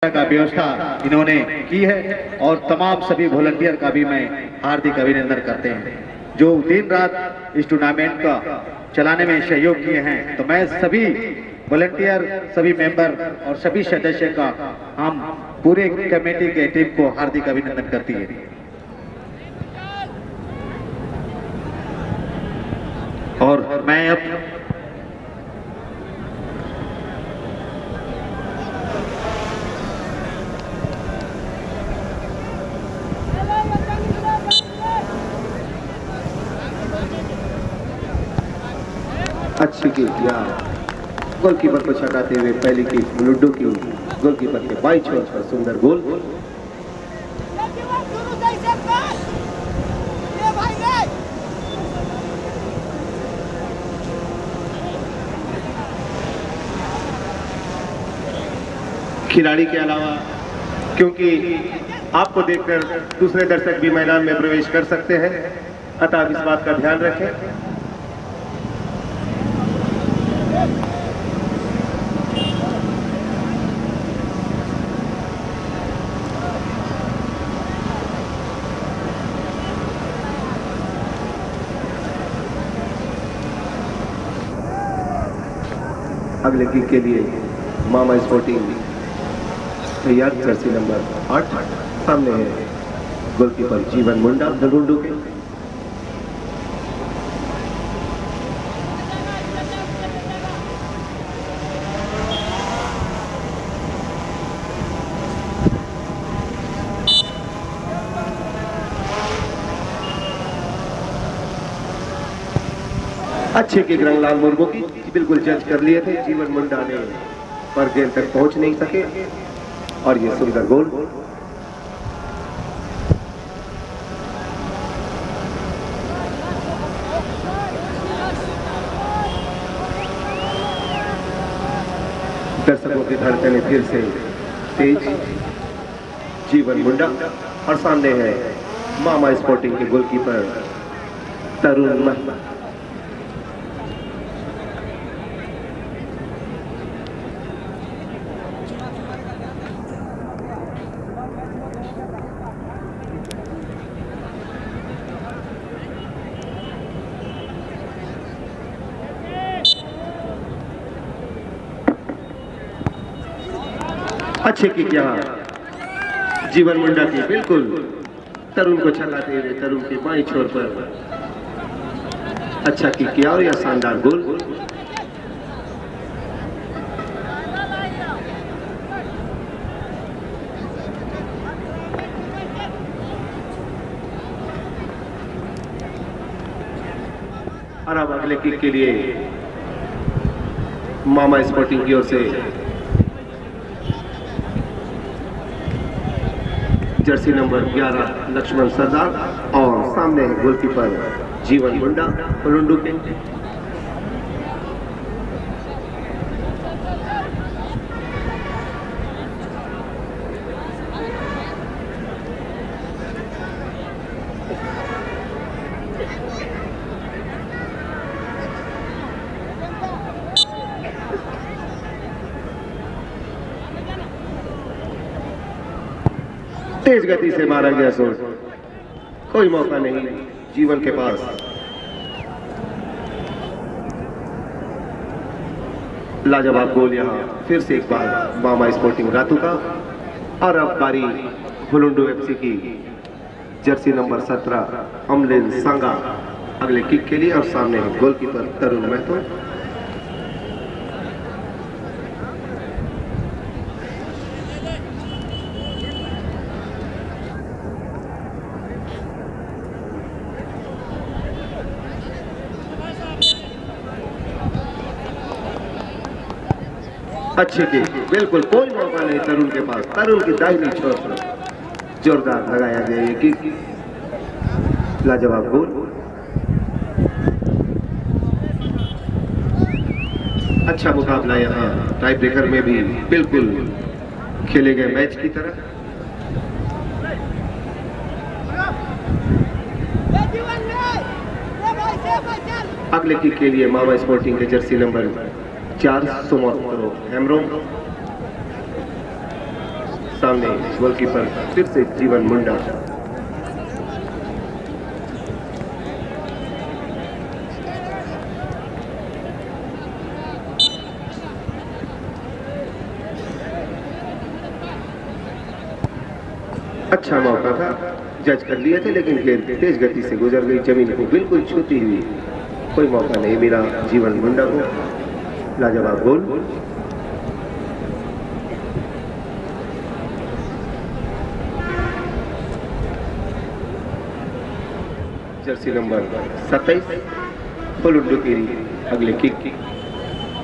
का व्यवस्था इन्होंने की है और तमाम सभी वॉलंटियर का भी मैं हार्दिक अभिनंदन करते हैं जो दिन रात इस टूर्नामेंट का चलाने में सहयोग किए हैं। तो मैं सभी वॉलंटियर, सभी मेंबर और सभी सदस्य का हम पूरे कमेटी के टीम को हार्दिक अभिनंदन करती है। और मैं अब अच्छी की गोलकीपर को छकाते हुए पहली की लुड्डू की गोलकीपर के बाईं छोर पर सुंदर गोल। खिलाड़ी के अलावा क्योंकि आपको देखकर दूसरे दर्शक भी मैदान में प्रवेश कर सकते हैं, अतः इस बात का ध्यान रखें। अगले किक के लिए मामा स्पोर्टिंग तैयार, जर्सी नंबर 8 सामने है गोलकीपर जीवन मुंडा धलुंडू के। अच्छे किक रंगलाल मुर्मू की बिल्कुल जज कर लिए थे जीवन मुंडा ने, पर गेंद तक पहुंच नहीं सके और ये सुंदर गोल। दर्शकों की धड़कनें फिर से तेज, जीवन मुंडा और सामने है मामा स्पोर्टिंग के गोलकीपर तरुण महता। अच्छे किक यहाँ जीवन मुंडा की बिल्कुल तरुण को छलाते हुए तरुण के बाईं छोर पर अच्छा किक किया और यह शानदार गोल। और अब अगले किक के लिए मामा स्पोर्टिंग की ओर से जर्सी नंबर 11 लक्ष्मण सरदार और सामने गोलकीपर जीवन मुंडा धलुंडू के। तेज गति से मारा गया शॉट, कोई मौका नहीं जीवन के पास। लाजवाब गोल यहाँ फिर से एक बार मामा स्पोर्टिंग रातू का। और अब बारी धलुंडू एफसी की जर्सी नंबर 17 अमलेन सांगा अगले किक के लिए और सामने है गोलकीपर तरुण महतो। अच्छे की बिल्कुल कोई मौका नहीं तरुण के पास, तरुण की दाहिनी छोर पर जोरदार लगाया गया ये किक, लाजवाब गोल। अच्छा मुकाबला यहाँ टाई ब्रेकर में भी बिल्कुल खेले गए मैच की तरह। अगले किक के लिए मामा स्पोर्टिंग के जर्सी नंबर 4 सुमोत्रो हेमरोम। सामने गोलकीपर फिर से जीवन मुंडा। अच्छा मौका था, जज कर लिए थे, लेकिन गेंद तेज गति से गुजर गई, जमीन को बिल्कुल छूती हुई। कोई मौका नहीं मिला जीवन मुंडा को। लाजवाब गोल। जर्सी नंबर 27 हुलुंडू केरी अगले किक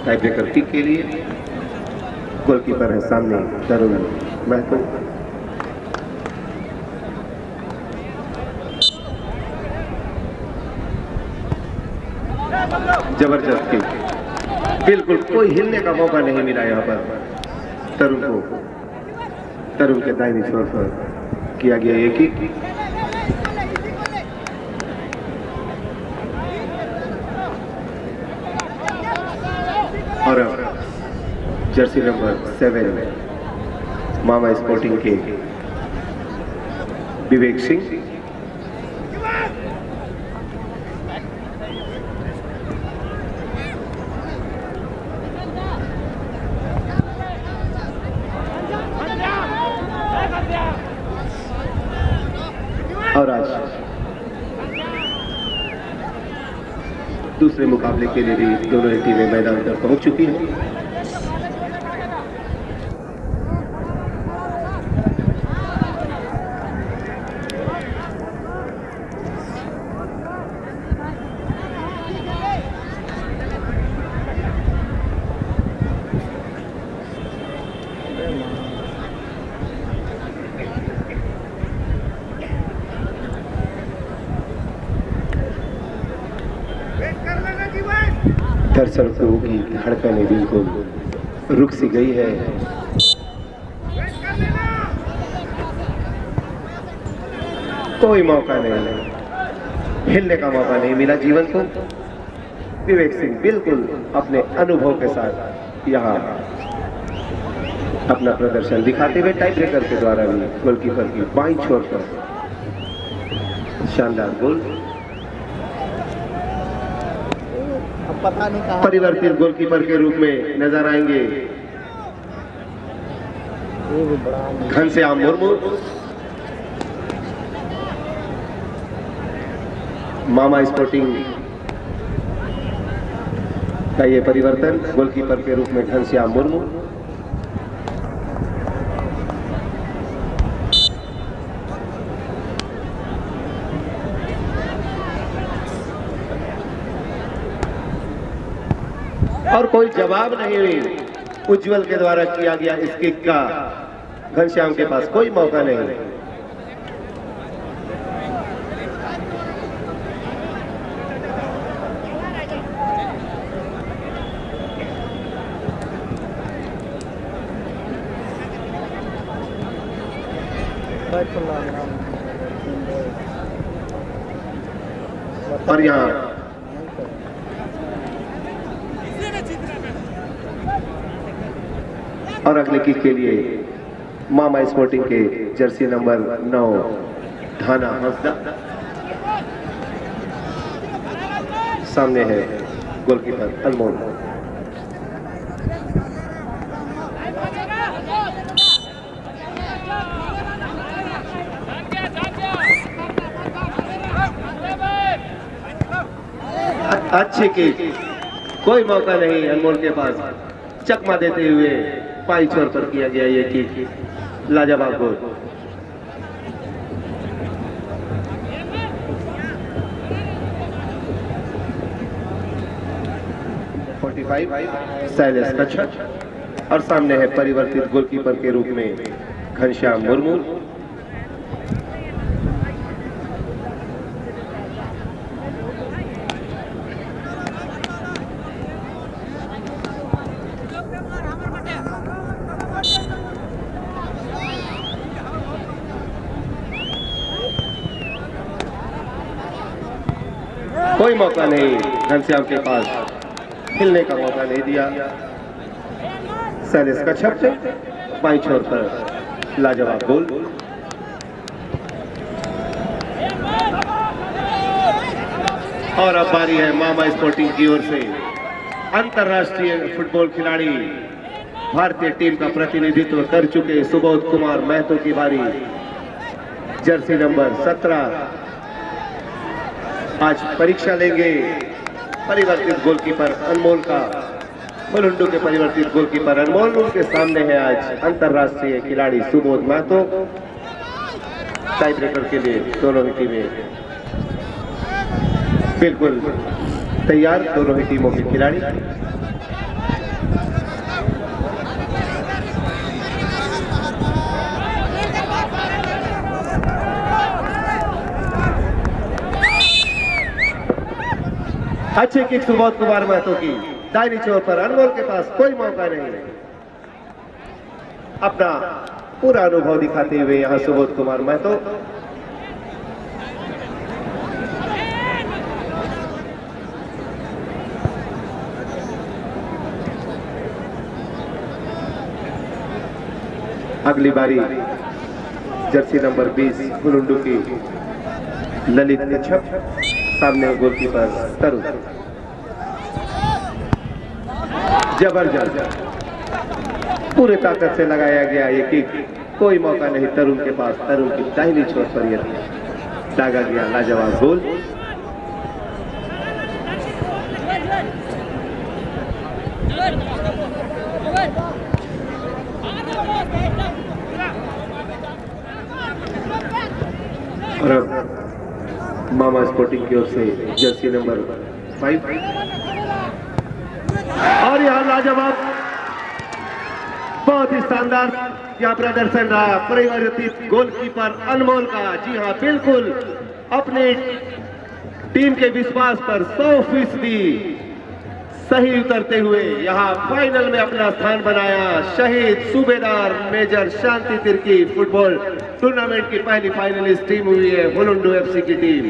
टाई ब्रेकर किक के लिए। गोलकीपर है सामने तरुण महतो। जबरदस्त किक, बिल्कुल कोई हिलने का मौका नहीं मिला यहाँ पर तरुण को। तरुण के दाहिने छोर पर किया गया ये किक। और अब जर्सी नंबर 7 मामा स्पोर्टिंग के विवेक सिंह। और आज दूसरे मुकाबले के लिए भी दोनों ही टीमें मैदान पर पहुंच चुकी हैं। दर्शकों की धड़कनें बिल्कुल रुक सी गई है। कोई मौका नहीं, हिलने का मौका नहीं मिला जीवन को। विवेक सिंह बिल्कुल अपने अनुभव के साथ यहाँ अपना प्रदर्शन दिखाते हुए टाई ब्रेकर के द्वारा भी गोलकीपर की बाईं छोर पर शानदार गोल। पता नहीं कहां परिवर्तित गोलकीपर के रूप में नजर आएंगे घनश्याम मुर्मू। मामा स्पोर्टिंग का ये परिवर्तन, गोलकीपर के रूप में घनश्याम मुर्मू। और कोई जवाब नहीं हुई उज्जवल के द्वारा किया गया इस किक का। घनश्याम के पास कोई मौका नहीं। और यहाँ और अगले किक के लिए मामा स्पोर्टिंग के जर्सी नंबर 9 धाना हंसदा। सामने है गोलकीपर अनमोल। अच्छी किक, कोई मौका नहीं अनमोल के पास। चकमा देते हुए पाई छोर पर किया गया ये किक। लाजवाब गोल। शैलेश कच्छप और सामने है परिवर्तित गोलकीपर के रूप में घनश्याम मुर्मू। कोई मौका नहीं घनश्याम के पास, हिलने का मौका नहीं दिया। शैलेश कच्छप बाईं छोर पर लाजवाब गोल। और अब बारी है मामा स्पोर्टिंग की ओर से अंतरराष्ट्रीय फुटबॉल खिलाड़ी भारतीय टीम का प्रतिनिधित्व कर चुके सुबोध कुमार महतो की बारी। जर्सी नंबर 17 आज परीक्षा लेंगे परिवर्तित गोलकीपर अनमोल का। हुलुंडू के परिवर्तित गोलकीपर अनमोल, उनके सामने है आज अंतरराष्ट्रीय खिलाड़ी सुबोध महतो। टाई ब्रेकर के लिए दोनों ही टीमें बिल्कुल तैयार, दोनों ही टीमों के खिलाड़ी। अच्छे किक सुबोध कुमार महतो की, दाहिनी छोर पर अनमोल के पास कोई मौका नहीं। अपना पूरा अनुभव दिखाते हुए यहां सुबोध कुमार महतो। अगली बारी जर्सी नंबर 20 हुलुंडू की ललित कच्छप, सामने गोलकीपर तरुण। जबरदस्त पूरे ताकत से लगाया गया ये किक, कोई मौका नहीं तरुण के पास। तरुण की दाहिनी छोर पर यह दागा गया लाजवाब गोल। और अब मामा स्पोर्टिंग की ओर से जर्सी नंबर 5 और यहाँ लाजवाब, बहुत ही शानदार यहाँ प्रदर्शन रहा परिवर्तित गोलकीपर अनमोल का। जी हाँ, बिल्कुल अपनी टीम के विश्वास पर 100% सही उतरते हुए यहाँ फाइनल में अपना स्थान बनाया। शहीद सूबेदार मेजर शांति तिर्की फुटबॉल टूर्नामेंट की पहली फाइनलिस्ट टीम हुई है हुलुंडू एफसी की टीम।